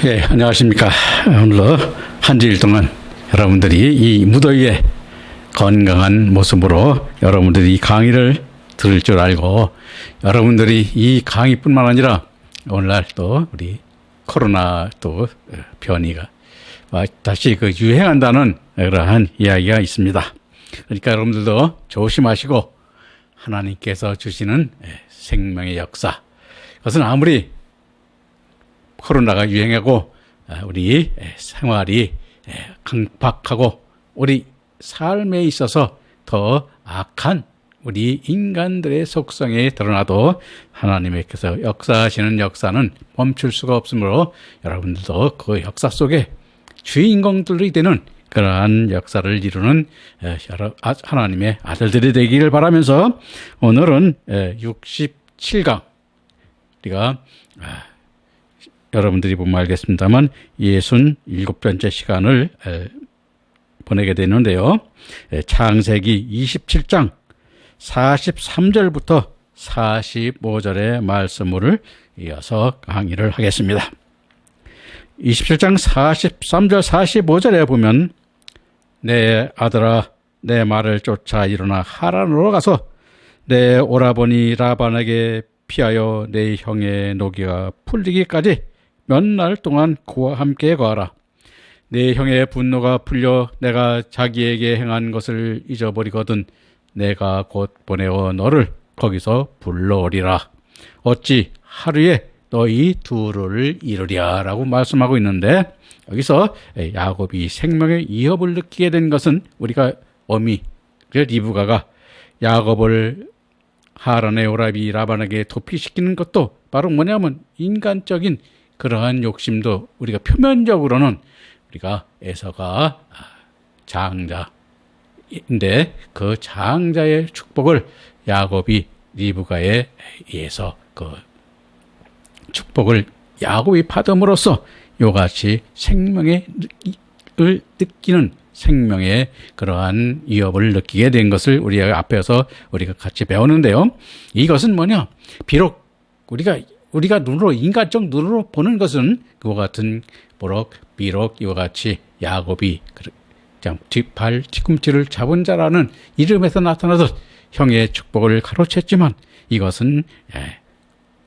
예, 안녕하십니까. 오늘도 한 주일 동안 여러분들이 이 무더위에 건강한 모습으로 여러분들이 이 강의를 들을 줄 알고 여러분들이 이 강의뿐만 아니라 오늘날 또 우리 코로나 또 변이가 다시 그 유행한다는 그러한 이야기가 있습니다. 그러니까 여러분들도 조심하시고 하나님께서 주시는 생명의 역사, 그것은 아무리 코로나가 유행하고 우리 생활이 강박하고 우리 삶에 있어서 더 악한 우리 인간들의 속성에 드러나도 하나님께서 역사하시는 역사는 멈출 수가 없으므로 여러분들도 그 역사 속에 주인공들이 되는 그러한 역사를 이루는 하나님의 아들들이 되기를 바라면서 오늘은 67강 우리가 여러분들이 보면 알겠습니다만 67번째 시간을 보내게 되는데요. 창세기 27장 43절부터 45절의 말씀을 이어서 강의를 하겠습니다. 27장 43절 45절에 보면 내 아들아 내 말을 쫓아 일어나 하란으로 가서 내 오라버니 라반에게 피하여 내 형의 노기가 풀리기까지 몇 날 동안 그와 함께 거하라. 내 형의 분노가 풀려 내가 자기에게 행한 것을 잊어버리거든 내가 곧 보내어 너를 거기서 불러오리라. 어찌 하루에 너희 둘을 이루랴 라고 말씀하고 있는데, 여기서 야곱이 생명의 위협을 느끼게 된 것은 우리가 어미 리브가가 야곱을 하란의 오라비 라반에게 도피시키는 것도 바로 뭐냐면 인간적인 그러한 욕심도 우리가 표면적으로는 우리가 에서가 장자인데 그 장자의 축복을 야곱이 리브가에 의해서 그 축복을 야곱이 받음으로써 요같이 생명을 느끼는 생명의 그러한 위협을 느끼게 된 것을 우리가 앞에서 우리가 같이 배우는데요. 이것은 뭐냐? 비록 우리가 눈으로 인간적 눈으로 보는 것은 그와 같은 비록 이와 같이 야곱이 발 뒤꿈치를 잡은 자라는 이름에서 나타나서 형의 축복을 가로챘지만 이것은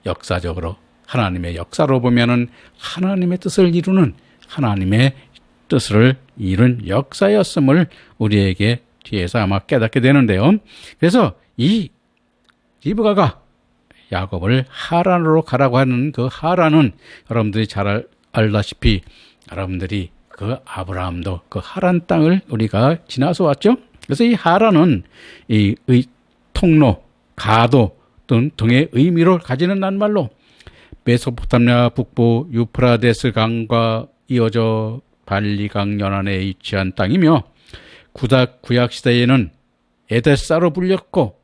역사적으로 하나님의 역사로 보면은 하나님의 뜻을 이루는 하나님의 뜻을 이룬 역사였음을 우리에게 뒤에서 아마 깨닫게 되는데요. 그래서 이 리브가가 야곱을 하란으로 가라고 하는 그 하란은 여러분들이 잘 알다시피 여러분들이 그 아브라함도 그 하란 땅을 우리가 지나서 왔죠. 그래서 이 하란은 이 통로, 가도 등의 의미를 가지는 낱말로 메소포타미아 북부 유프라데스 강과 이어져 발리강 연안에 위치한 땅이며 구약 시대에는 에데사로 불렸고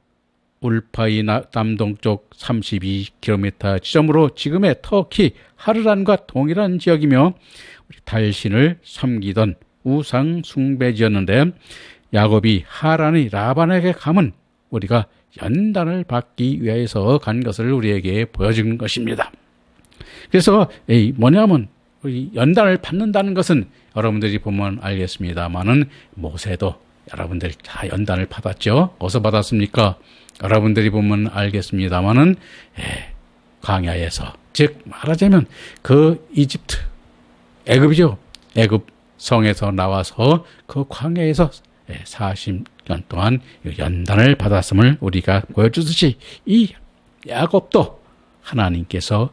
울파이 남동쪽 32km 지점으로 지금의 터키 하르란과 동일한 지역이며 달신을 섬기던 우상 숭배지였는데 야곱이 하란의 라반에게 감은 우리가 연단을 받기 위해서 간 것을 우리에게 보여준 것입니다. 그래서 뭐냐면 연단을 받는다는 것은 여러분들이 보면 알겠습니다만은 모세도 여러분들 다 연단을 받았죠. 어디서 받았습니까? 여러분들이 보면 알겠습니다만은 광야에서, 즉 말하자면 그 이집트 애굽이죠. 애굽 성에서 나와서 그 광야에서 40년 동안 연단을 받았음을 우리가 보여주듯이 이 야곱도 하나님께서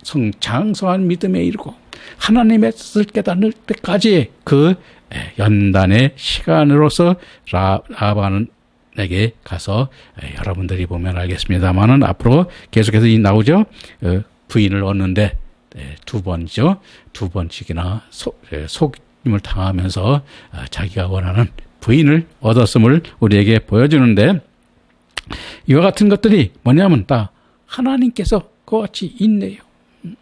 성장성한 믿음에 이르고 하나님의 뜻을 깨닫을 때까지 그 연단의 시간으로서 라반에게 가서 여러분들이 보면 알겠습니다만은 앞으로 계속해서 나오죠. 부인을 얻는데 두 번씩이나 속임을 당하면서 자기가 원하는 부인을 얻었음을 우리에게 보여주는데, 이와 같은 것들이 뭐냐면 다 하나님께서 그와 같이 있네요.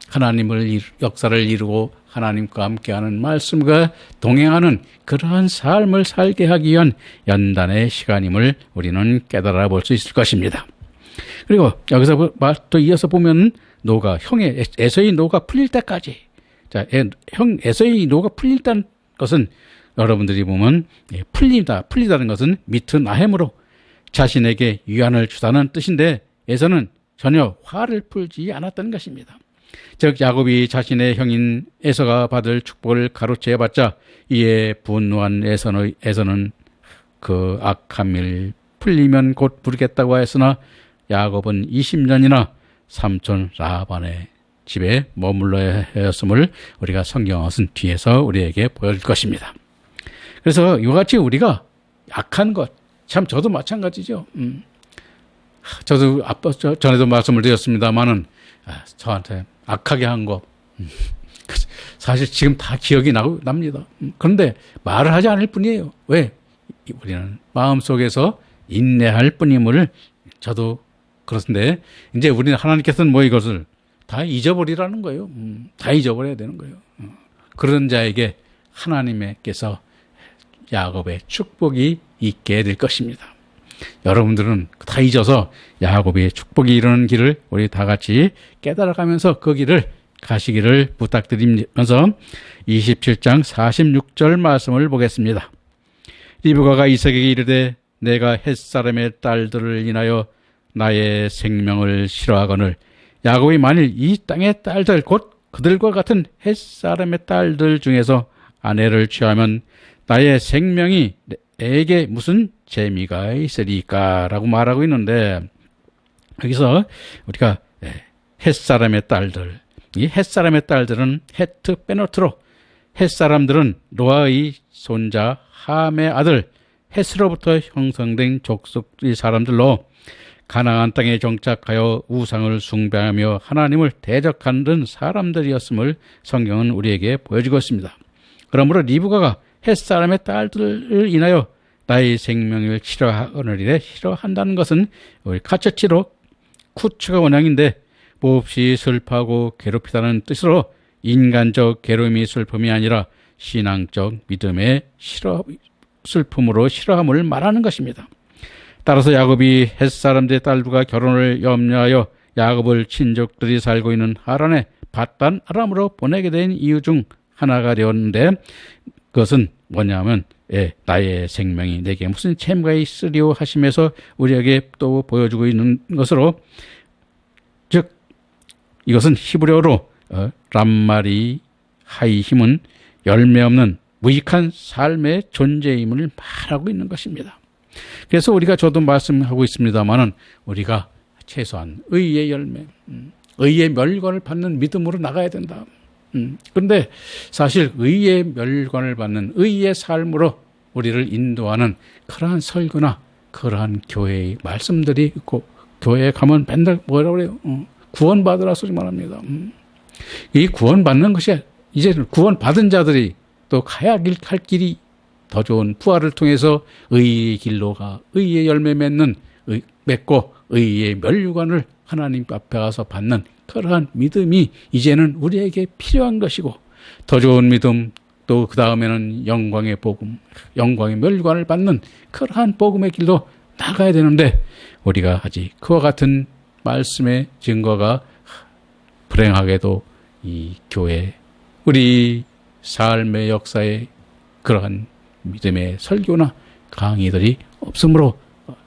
하나님을 역사를 이루고 하나님과 함께하는 말씀과 동행하는 그러한 삶을 살게 하기 위한 연단의 시간임을 우리는 깨달아 볼 수 있을 것입니다. 그리고 여기서 또 이어서 보면 노가, 형의 에서의 노가 풀릴 때까지 자, 형 에서의 노가 풀린다는 것은 여러분들이 보면 풀리다는 것은 미트 나햄으로 자신에게 위안을 주다는 뜻인데 에서는 전혀 화를 풀지 않았다는 것입니다. 즉 야곱이 자신의 형인 에서가 받을 축복을 가로채봤자 이에 분노한 에서는 그 악한 일 풀리면 곧 부르겠다고 하였으나 야곱은 20년이나 삼촌 라반의 집에 머물러야 하였음을 우리가 성경은 뒤에서 우리에게 보여줄 것입니다. 그래서 이와 같이 우리가 약한 것, 참 저도 마찬가지죠. 저도 전에도 말씀을 드렸습니다만은 저한테 악하게 한 거 사실 지금 다 기억이 납니다. 그런데 말을 하지 않을 뿐이에요. 왜? 우리는 마음속에서 인내할 뿐임을 저도 그렇습니다. 이제 우리는 하나님께서는 이것을 다 잊어버리라는 거예요. 다 잊어버려야 되는 거예요. 그런 자에게 하나님께서 야곱의 축복이 있게 될 것입니다. 여러분들은 다 잊어서 야곱의 축복이 이루는 길을 우리 다 같이 깨달아가면서 그 길을 가시기를 부탁드리면서 27장 46절 말씀을 보겠습니다. 리브가가 이삭에게 이르되 내가 햇사람의 딸들을 인하여 나의 생명을 싫어하거늘 야곱이 만일 이 땅의 딸들 곧 그들과 같은 햇사람의 딸들 중에서 아내를 취하면 나의 생명이 내게 무슨 재미가 있으리까 라고 말하고 있는데 여기서 우리가 햇사람의 딸들, 이 햇사람의 딸들은 헤트 베노트로 햇사람들은 노아의 손자 함의 아들 햇으로부터 형성된 족속의 사람들로 가나안 땅에 정착하여 우상을 숭배하며 하나님을 대적하는 사람들이었음을 성경은 우리에게 보여주고 있습니다. 그러므로 리브가가 햇사람의 딸들을 인하여 나의 생명을 싫어하느니라 싫어한다는 것은 우리 카처치로 쿠츠가 원형인데 몹시 슬퍼하고 괴롭히다는 뜻으로 인간적 괴로움이 슬픔이 아니라 신앙적 믿음의 슬픔으로 싫어함을 말하는 것입니다. 따라서 야곱이 햇사람들의 딸들과 결혼을 염려하여 야곱을 친족들이 살고 있는 하란의 밧단 아람으로 보내게 된 이유 중 하나가 되었는데 그것은 뭐냐면 나의 생명이 내게 무슨 재미가 있으리오 하시면서 우리에게 또 보여주고 있는 것으로 즉 이것은 히브리어로 람마리 하이힘은 열매 없는 무익한 삶의 존재임을 말하고 있는 것입니다. 그래서 우리가 저도 말씀하고 있습니다만은 우리가 최소한 의의 열매, 의의 멸관을 받는 믿음으로 나가야 된다. 그런데 사실 의의 멸관을 받는 의의 삶으로 우리를 인도하는 그러한 설교나 그러한 교회의 말씀들이 있고 교회에 가면 맨날 뭐라고 그래요? 구원받으라 소리만 합니다. 이 구원받는 것이 이제 구원받은 자들이 또 가야 할 길이 더 좋은 부활을 통해서 의의 길로 가 의의 열매 맺고 의의 멸관을 하나님 앞에 가서 받는 그러한 믿음이 이제는 우리에게 필요한 것이고 더 좋은 믿음 또 그 다음에는 영광의 복음, 영광의 멸관을 받는 그러한 복음의 길로 나가야 되는데 우리가 아직 그와 같은 말씀의 증거가 불행하게도 이 교회 우리 삶의 역사에 그러한 믿음의 설교나 강의들이 없으므로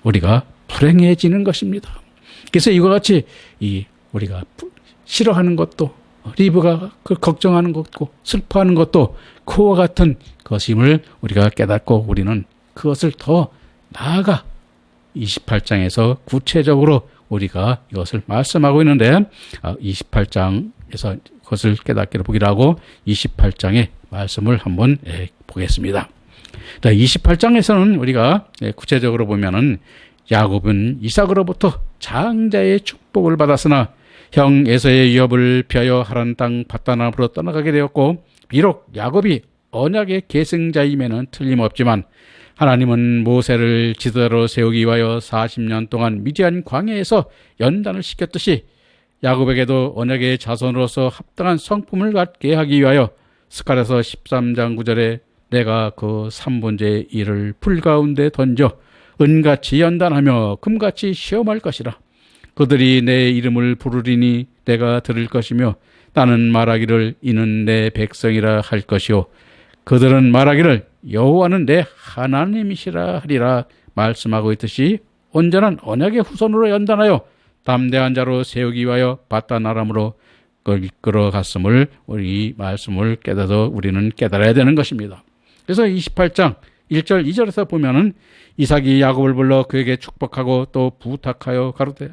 우리가 불행해지는 것입니다. 그래서 이와 같이 우리가 싫어하는 것도 리브가 걱정하는 것도 슬퍼하는 것도 그와 같은 것임을 우리가 깨닫고 우리는 그것을 더 나아가 28장에서 구체적으로 우리가 이것을 말씀하고 있는데 28장에서 그것을 깨닫기를 보기로 하고 28장의 말씀을 한번 보겠습니다. 28장에서는 우리가 구체적으로 보면은 야곱은 이삭으로부터 장자의 축복을 받았으나 형 에서의 위협을 피하여 하란 땅 밧단아람으로 떠나가게 되었고 비록 야곱이 언약의 계승자임에는 틀림없지만 하나님은 모세를 지도자로 세우기 위하여 40년 동안 미디안 광야에서 연단을 시켰듯이 야곱에게도 언약의 자손으로서 합당한 성품을 갖게 하기 위하여 스가랴서 13장 9절에 내가 그 3번째 일을 불 가운데 던져 은같이 연단하며 금같이 시험할 것이라. 그들이 내 이름을 부르리니 내가 들을 것이며 나는 말하기를 이는 내 백성이라 할 것이요 그들은 말하기를 여호와는 내 하나님이시라 하리라 말씀하고 있듯이 온전한 언약의 후손으로 연단하여 담대한 자로 세우기 위하여 바단 아람으로 이끌어갔음을 우리 말씀을 깨닫아 우리는 깨달아야 되는 것입니다. 그래서 28장 1절 2절에서 보면은 이삭이 야곱을 불러 그에게 축복하고 또 부탁하여 가로되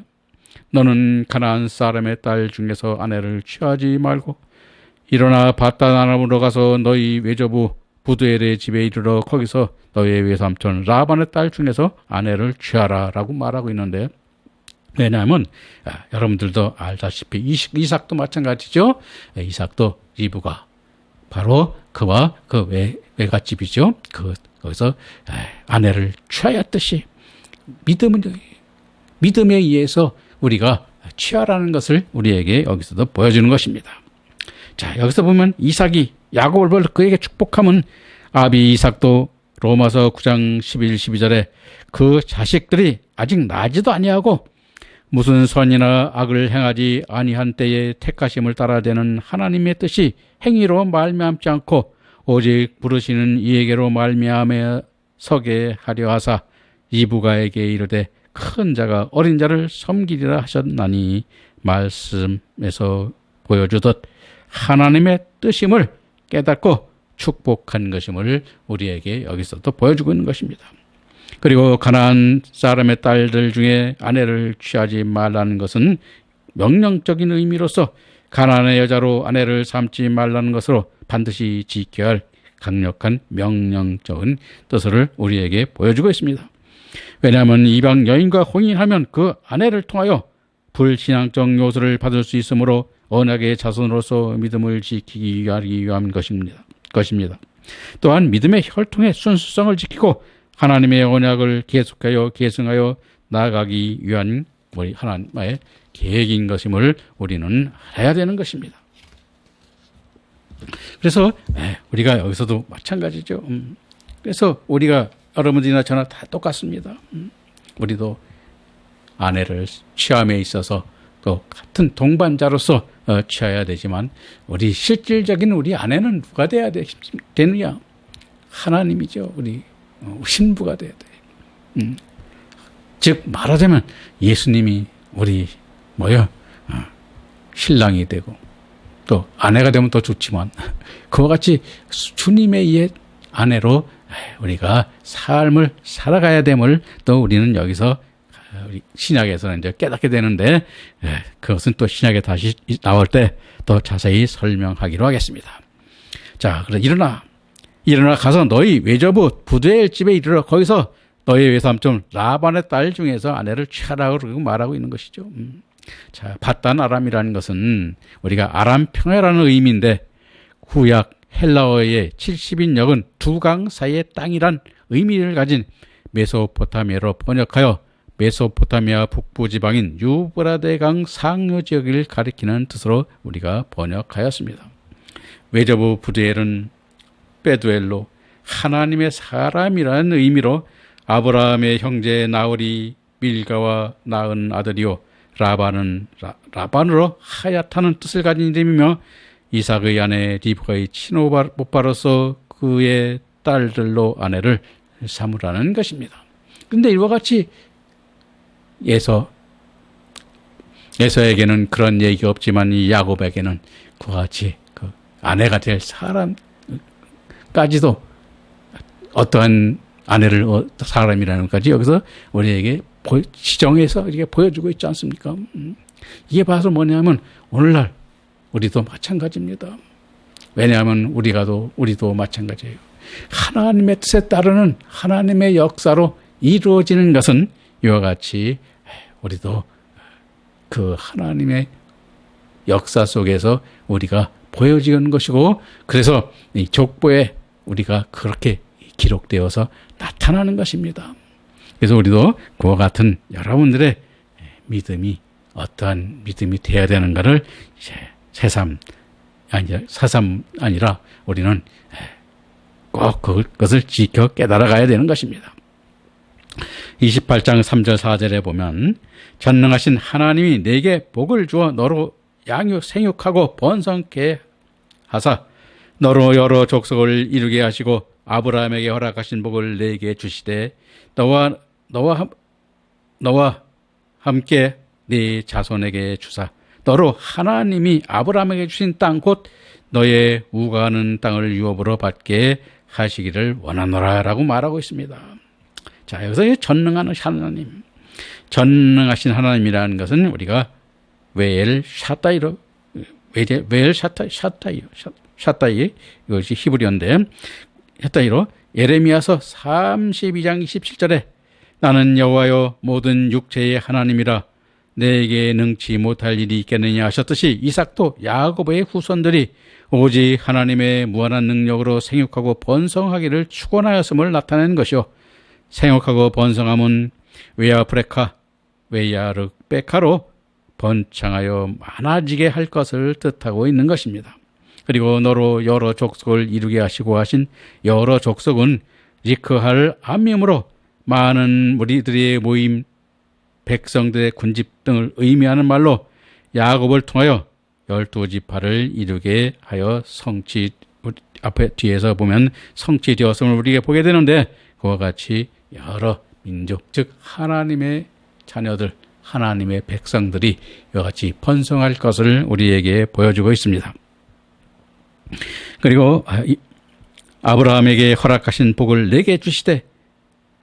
너는 가나안 사람의 딸 중에서 아내를 취하지 말고 일어나 바단 아람으로 가서 너희 외조부 부두엘의 집에 이르러 거기서 너희의 외삼촌 라반의 딸 중에서 아내를 취하라 라고 말하고 있는데 왜냐하면 여러분들도 알다시피 이삭도 마찬가지죠. 이삭도 리브가 바로 그와 그 외갓집이죠. 거기서 아내를 취하였듯이 믿음에 의해서 우리가 취하라는 것을 우리에게 여기서도 보여주는 것입니다. 자, 여기서 보면 이삭이 야곱을 불러 그에게 축복하면 아비 이삭도 로마서 9장 11, 12절에 그 자식들이 아직 나지도 아니하고 무슨 선이나 악을 행하지 아니한 때에 택하심을 따라되는 하나님의 뜻이 행위로 말미암지 않고 오직 부르시는 이에게로 말미암아 서게 하려 하사 이브가에게 이르되 큰 자가 어린 자를 섬기리라 하셨나니 말씀에서 보여주듯 하나님의 뜻임을 깨닫고 축복한 것임을 우리에게 여기서도 보여주고 있는 것입니다. 그리고 가나안 사람의 딸들 중에 아내를 취하지 말라는 것은 명령적인 의미로서 가나안의 여자로 아내를 삼지 말라는 것으로 반드시 지켜야 할 강력한 명령적인 뜻을 우리에게 보여주고 있습니다. 왜냐하면 이방 여인과 혼인하면 그 아내를 통하여 불신앙적 요소를 받을 수 있으므로 언약의 자손으로서 믿음을 지키기 위한 것입니다. 또한 믿음의 혈통의 순수성을 지키고 하나님의 언약을 계속하여 계승하여 나아가기 위한 우리 하나님의 계획인 것임을 우리는 알아야 되는 것입니다. 그래서 우리가 여기서도 마찬가지죠. 그래서 우리가 여러분들이나 저나 다 똑같습니다. 우리도 아내를 취함에 있어서 또 같은 동반자로서 취해야 되지만 우리 실질적인 우리 아내는 누가 돼야 되느냐? 하나님이죠. 우리 신부가 돼야 돼. 즉 말하자면 예수님이 우리 신랑이 되고 또 아내가 되면 더 좋지만 그와 같이 주님의 옛 아내로 우리가 삶을 살아가야 됨을 또 우리는 여기서 우리 신약에서는 이제 깨닫게 되는데 그것은 또 신약에 다시 나올 때 더 자세히 설명하기로 하겠습니다. 자, 그래 일어나 가서 너희 외조부 부두엘 집에 이르러 거기서 너희 외삼촌 라반의 딸 중에서 아내를 취하라고 말하고 있는 것이죠. 자, 바단 아람이라는 것은 우리가 아람 평야라는 의미인데 구약 헬라어의 70인 역은 두 강 사이의 땅이란 의미를 가진 메소포타미아로 번역하여 메소포타미아 북부 지방인 유브라데 강 상류 지역을 가리키는 뜻으로 우리가 번역하였습니다. 외조부 부두엘은 베두엘로 하나님의 사람이라는 의미로 아브라함의 형제 나홀이 밀가와 낳은 아들이요 라반은 라반으로 하얗다는 뜻을 가진 이름이며 이삭의 아내 리브가의 친오빠로서 그의 딸들로 아내를 삼으라는 것입니다. 그런데 이와 같이 에서에게는 그런 얘기가 없지만 이 야곱에게는 그와 같이 그 아내가 될 사람까지도 어떠한 아내를 사람이라는 것까지 여기서 우리에게 지정해서 이렇게 보여주고 있지 않습니까? 이게 봐서 뭐냐면 오늘날 우리도 마찬가지입니다. 왜냐하면 우리도 마찬가지예요. 하나님의 뜻에 따르는 하나님의 역사로 이루어지는 것은 이와 같이 우리도 그 하나님의 역사 속에서 우리가 보여지는 것이고 그래서 이 족보에 우리가 그렇게 기록되어서 나타나는 것입니다. 그래서 우리도 그와 같은 여러분들의 믿음이 어떠한 믿음이 되어야 되는가를 이제 사삼 아니라 우리는 꼭 그것을 지켜 깨달아 가야 되는 것입니다. 28장 3절 4절에 보면 전능하신 하나님이 내게 복을 주어 너로 생육하고 번성케 하사 너로 여러 족속을 이루게 하시고 아브라함에게 허락하신 복을 내게 주시되 너와 함께 네 자손에게 주사 너로 하나님이 아브라함에게 주신 땅 곧 너의 우거하는 땅을 유업으로 받게 하시기를 원하노라 라고 말하고 있습니다. 자, 여기서 전능한 하나님, 전능하신 하나님이라는 것은 우리가 웨엘 샤타이로 웨엘 샤타이 이것이 히브리어인데 샤타이로 예레미야서 32장 27절에 나는 여호와여 모든 육체의 하나님이라 내게 능치 못할 일이 있겠느냐 하셨듯이 이삭도 야곱의 후손들이 오직 하나님의 무한한 능력으로 생육하고 번성하기를 축원하였음을 나타내는 것이요 생육하고 번성함은 웨아프레카 웨야르베카로 번창하여 많아지게 할 것을 뜻하고 있는 것입니다. 그리고 너로 여러 족속을 이루게 하시고 하신 여러 족속은 리크할 암밈으로 많은 무리들의 모임 백성들의 군집 등을 의미하는 말로 야곱을 통하여 12지파를 이루게 하여 앞에 뒤에서 보면 성취되었음을 우리가 보게 되는데 그와 같이 여러 민족 즉 하나님의 자녀들 하나님의 백성들이 이와 같이 번성할 것을 우리에게 보여주고 있습니다. 그리고 아브라함에게 허락하신 복을 내게 주시되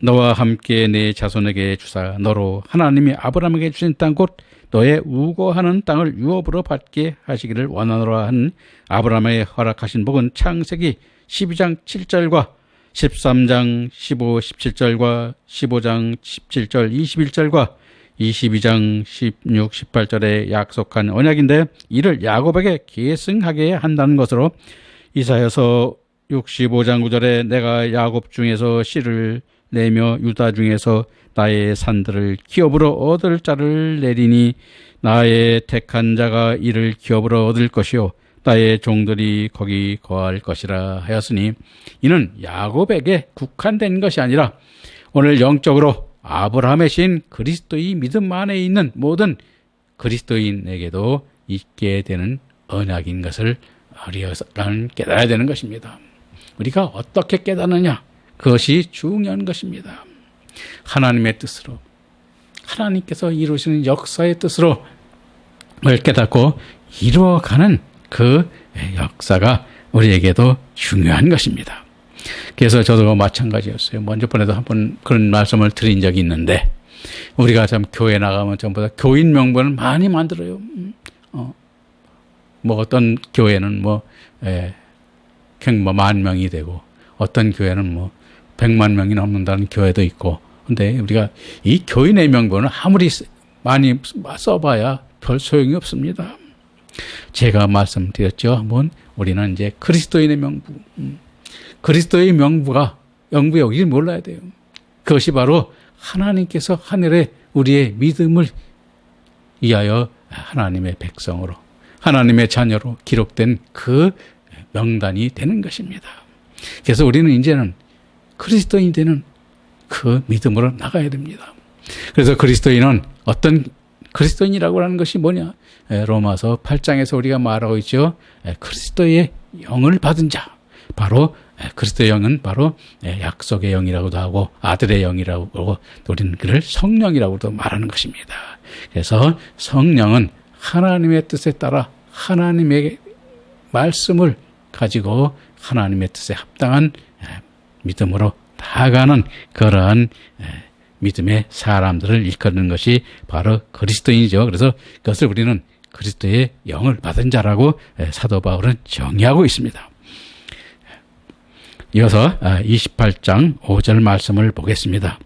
너와 함께 내 자손에게 주사 너로 하나님이 아브라함에게 주신 땅 곧 너의 우거하는 땅을 유업으로 받게 하시기를 원하노라 한 아브라함에게 허락하신 복은 창세기 12장 7절과 13장 15, 17절과 15장 17절, 21절과 22장 16, 18절에 약속한 언약인데 이를 야곱에게 계승하게 한다는 것으로 이사야서 65장 9절에 내가 야곱 중에서 씨를 내며 유다 중에서 나의 산들을 기업으로 얻을 자를 내리니 나의 택한 자가 이를 기업으로 얻을 것이요 나의 종들이 거기 거할 것이라 하였으니 이는 야곱에게 국한된 것이 아니라 오늘 영적으로 아브라함의 신 그리스도의 믿음 안에 있는 모든 그리스도인에게도 있게 되는 언약인 것을 우리가 깨달아야 되는 것입니다. 우리가 어떻게 깨닫느냐? 그것이 중요한 것입니다. 하나님의 뜻으로 하나님께서 이루시는 역사의 뜻으로 을 깨닫고 이루어가는 그 역사가 우리에게도 중요한 것입니다. 그래서 저도 마찬가지였어요. 먼저 번에도 한번 그런 말씀을 드린 적이 있는데 우리가 참 교회 나가면 전부 다 교인 명부를 많이 만들어요. 뭐 어떤 교회는 뭐 10,000,000명이 되고 어떤 교회는 뭐 100만 명이 넘는다는 교회도 있고 근데 우리가 이 교인의 명부는 아무리 많이 써봐야 별 소용이 없습니다. 제가 말씀드렸죠. 한번 우리는 이제 그리스도인의 명부 그리스도의 명부가 영부역이 몰라야 돼요. 그것이 바로 하나님께서 하늘에 우리의 믿음을 위하여 하나님의 백성으로 하나님의 자녀로 기록된 그 명단이 되는 것입니다. 그래서 우리는 이제는 그리스도인이 되는 그 믿음으로 나가야 됩니다. 그래서 그리스도인은 어떤 그리스도인이라고 하는 것이 뭐냐? 로마서 8장에서 우리가 말하고 있죠. 그리스도의 영을 받은 자. 바로 그리스도의 영은 바로 약속의 영이라고도 하고 아들의 영이라고 하고 우리는 그를 성령이라고도 말하는 것입니다. 그래서 성령은 하나님의 뜻에 따라 하나님의 말씀을 가지고 하나님의 뜻에 합당한 믿음으로 나아가는 그러한 믿음의 사람들을 일컫는 것이 바로 그리스도인이죠. 그래서 그것을 우리는 그리스도의 영을 받은 자라고 사도 바울은 정의하고 있습니다. 이어서 28장 5절 말씀을 보겠습니다.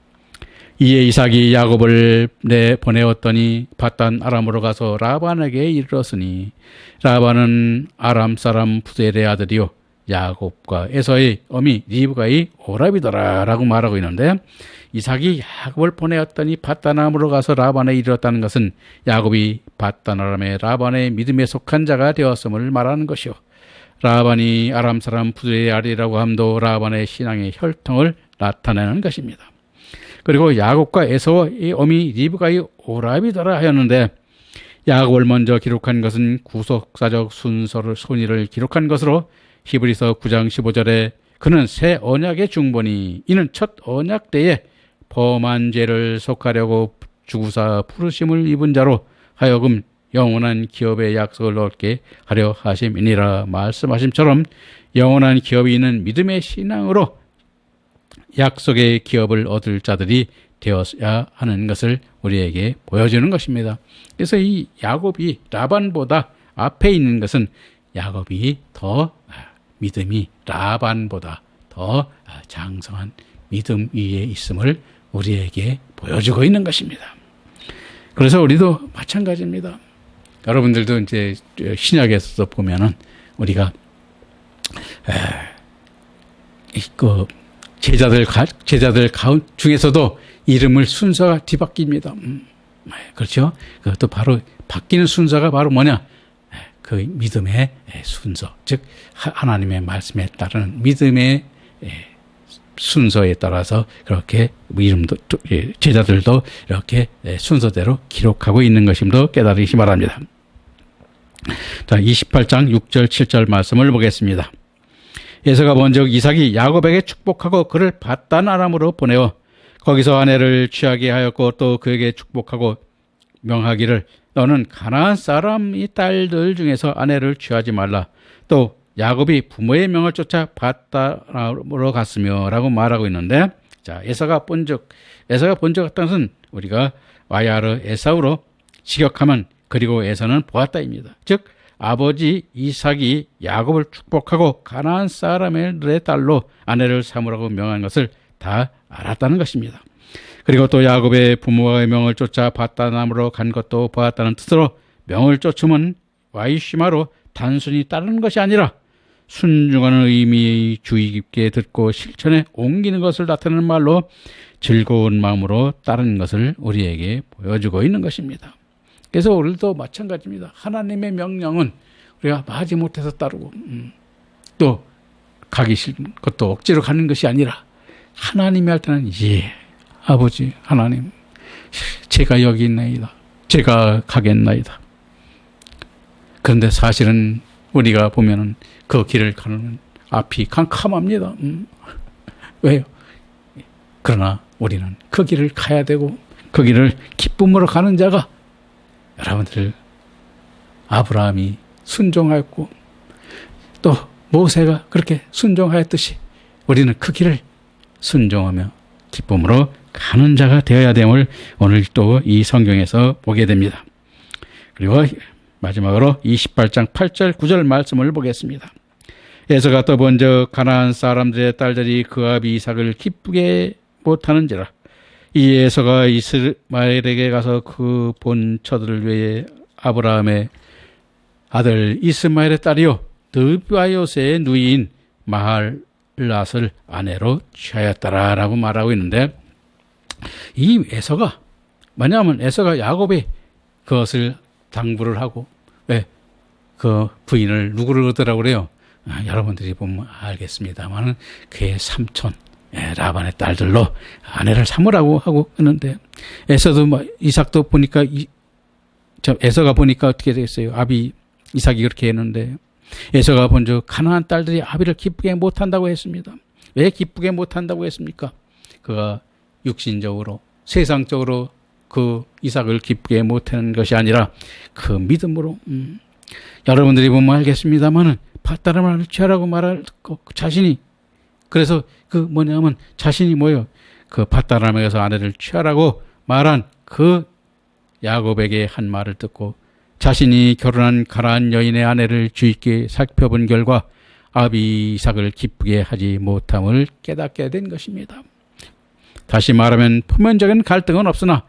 이에 이삭이 야곱을 보내었더니 밧단 아람으로 가서 라반에게 이르렀으니 라반은 아람 사람 부델의 아들이요 야곱과 에서의 어미 리브가의 오라비더라 라고 말하고 있는데 이삭이 야곱을 보내었더니 밧단 아람으로 가서 라반에 이르렀다는 것은 야곱이 밧단 아람의 라반의 믿음에 속한 자가 되었음을 말하는 것이요 라반이 아람 사람 부델의 아들이라고 함도 라반의 신앙의 혈통을 나타내는 것입니다. 그리고 야곱과 에서의 어미 리브가의 오라비더라 하였는데 야곱을 먼저 기록한 것은 구속사적 순위를 기록한 것으로 히브리서 9장 15절에 그는 새 언약의 중보니 이는 첫 언약 때에 범한 죄를 속하려고 주구사 부르심을 입은 자로 하여금 영원한 기업의 약속을 얻게 하려 하심이니라 말씀하심처럼 영원한 기업이 있는 믿음의 신앙으로 약속의 기업을 얻을 자들이 되어야 하는 것을 우리에게 보여주는 것입니다. 그래서 이 야곱이 라반보다 앞에 있는 것은 야곱이 더 믿음이 라반보다 더 장성한 믿음 위에 있음을 우리에게 보여주고 있는 것입니다. 그래서 우리도 마찬가지입니다. 여러분들도 이제 신약에서 보면은 우리가 그 제자들 중에서도 이름을 순서가 뒤바뀝니다. 그렇죠? 그것도 바로 바뀌는 순서가 바로 뭐냐? 그 믿음의 순서, 즉 하나님의 말씀에 따르는 믿음의 순서에 따라서 그렇게 이름도 제자들도 이렇게 순서대로 기록하고 있는 것임도 깨달으시 바랍니다. 자, 28장 6절 7절 말씀을 보겠습니다. 에서가 먼저 이삭이 야곱에게 축복하고 그를 밧단 아람으로 보내어 거기서 아내를 취하게 하였고 또 그에게 축복하고 명하기를 너는 가나안 사람의 딸들 중에서 아내를 취하지 말라. 또 야곱이 부모의 명을 쫓아 밧단으로 갔으며 라고 말하고 있는데, 자, 에서가 본적 같다는 것은 우리가 와야르 에사우로 직역하면 그리고 에서는 보았다입니다. 즉 아버지 이삭이 야곱을 축복하고 가나안 사람들의 딸로 아내를 삼으라고 명한 것을 다 알았다는 것입니다. 그리고 또 야곱의 부모의 명을 쫓아 밧단으로 간 것도 보았다는 뜻으로 명을 쫓으면 와이시마로 단순히 따르는 것이 아니라 순종하는 의미의 주의 깊게 듣고 실천에 옮기는 것을 나타내는 말로 즐거운 마음으로 따르는 것을 우리에게 보여주고 있는 것입니다. 그래서 우리도 마찬가지입니다. 하나님의 명령은 우리가 마지못해서 따르고 또 가기 싫은 것도 억지로 가는 것이 아니라 하나님이 할 때는 아버지 하나님 제가 여기 있나이다. 제가 가겠나이다. 그런데 사실은 우리가 보면은 그 길을 가는 앞이 캄캄합니다. 왜요? 그러나 우리는 그 길을 가야 되고 그 길을 기쁨으로 가는 자가 여러분들 아브라함이 순종하였고 또 모세가 그렇게 순종하였듯이 우리는 그 길을 순종하며 기쁨으로 가는 자가 되어야 됨을 오늘 또 이 성경에서 보게 됩니다. 그리고 마지막으로 28장 8절 9절 말씀을 보겠습니다. 에서가 또 먼저 가나안 사람들의 딸들이 그 아비 이삭을 기쁘게 못하는지라 이 에서가 이스마엘에게 가서 그 본처들을 위해 아브라함의 아들 이스마엘의 딸이요 느바요세의 누이인 마할랏을 아내로 취하였다라고 말하고 있는데, 이 에서가 뭐냐면 에서가 야곱이 그것을 당부를 하고 왜 그 부인을 누구를 얻으라고 그래요? 여러분들이 보면 알겠습니다만 그의 삼촌 라반의 딸들로 아내를 삼으라고 하고 하는데, 에서도 이삭도 보니까 에서가 보니까 어떻게 되겠어요? 아비 이삭이 그렇게 했는데 에서가 먼저 가나안 딸들이 아비를 기쁘게 못한다고 했습니다. 왜 기쁘게 못한다고 했습니까? 그가 육신적으로 세상적으로 그 이삭을 기쁘게 못하는 것이 아니라 그 믿음으로 여러분들이 보면 알겠습니다만은 밧단을 취하라고 말할 자신이, 그래서 그 뭐냐면 자신이 뭐예요? 그 밧단함에서 아내를 취하라고 말한 그 야곱에게 한 말을 듣고 자신이 결혼한 가나안 여인의 아내를 주의 깊게 살펴본 결과 아비 이삭을 기쁘게 하지 못함을 깨닫게 된 것입니다. 다시 말하면 표면적인 갈등은 없으나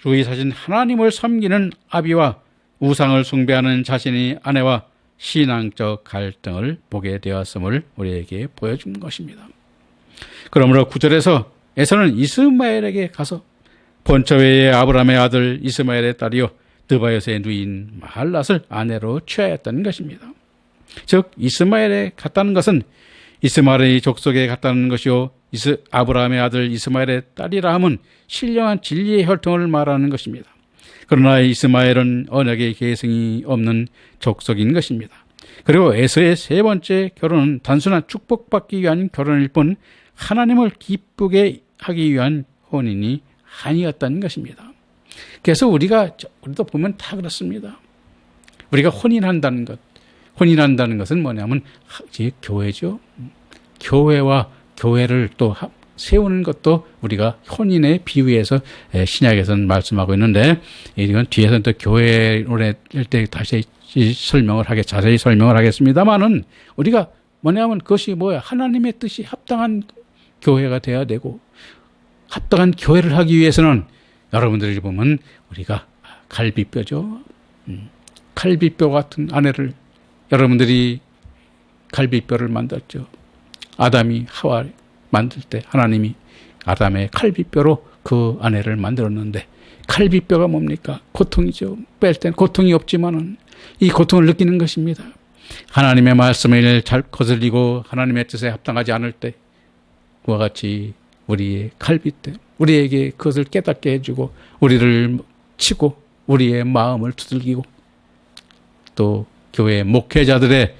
루이사신 하나님을 섬기는 아비와 우상을 숭배하는 자신의 아내와 신앙적 갈등을 보게 되었음을 우리에게 보여준 것입니다. 그러므로 9절에서 에서는 이스마엘에게 가서 본처 외에 아브라함의 아들 이스마엘의 딸이요 느바요스의 누이인 마할랏을 아내로 취하였다는 것입니다. 즉 이스마엘에 갔다는 것은 이스마엘의 족속에 갔다는 것이요 아브라함의 아들 이스마엘의 딸이라 함은 신령한 진리의 혈통을 말하는 것입니다. 그러나 이스마엘은 언약의 계승이 없는 족속인 것입니다. 그리고 에서의 세 번째 결혼은 단순한 축복받기 위한 결혼일 뿐 하나님을 기쁘게 하기 위한 혼인이 아니었다는 것입니다. 그래서 우리도 보면 다 그렇습니다. 우리가 혼인한다는 것은 뭐냐면 교회죠. 교회와 교회를 또 세우는 것도 우리가 혼인에 비유해서 신약에서는 말씀하고 있는데, 이건 뒤에서는 또 교회를 할 때 다시 자세히 설명을 하겠습니다만은, 우리가 뭐냐면 그것이 하나님의 뜻이 합당한 교회가 돼야 되고, 합당한 교회를 하기 위해서는 여러분들이 보면 우리가 갈비뼈죠. 갈비뼈 같은 아내를, 여러분들이 갈비뼈를 만들었죠. 아담이 하와 만들 때 하나님이 아담의 갈비뼈로 그 아내를 만들었는데, 갈비뼈가 뭡니까? 고통이죠. 뺄 땐 고통이 없지만은 이 고통을 느끼는 것입니다. 하나님의 말씀을 잘 거슬리고 하나님의 뜻에 합당하지 않을 때 그와 같이 우리의 갈비뼈, 우리에게 그것을 깨닫게 해주고 우리를 치고 우리의 마음을 두들기고 또 교회 목회자들의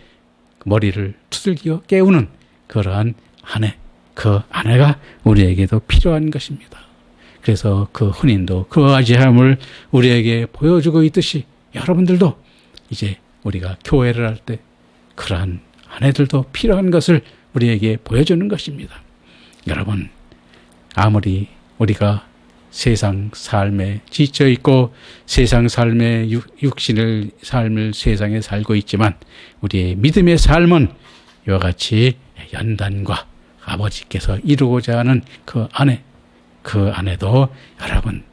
머리를 두들겨 깨우는 그러한 아내, 그 아내가 우리에게도 필요한 것입니다. 그래서 그 혼인도 그 아지함을 우리에게 보여주고 있듯이 여러분들도 이제 우리가 교회를 할 때 그러한 아내들도 필요한 것을 우리에게 보여주는 것입니다. 여러분, 아무리 우리가 세상 삶에 지쳐 있고 세상 삶의 육신의 삶을 세상에 살고 있지만 우리의 믿음의 삶은 이와 같이 연단과 아버지께서 이루고자 하는 그 아내도 여러분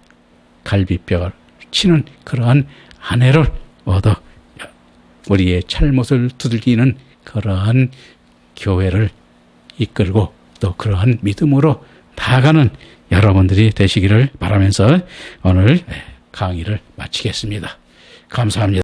갈비뼈를 치는 그러한 아내를 얻어 우리의 잘못을 두들기는 그러한 교회를 이끌고 또 그러한 믿음으로 나아가는 여러분들이 되시기를 바라면서 오늘 강의를 마치겠습니다. 감사합니다.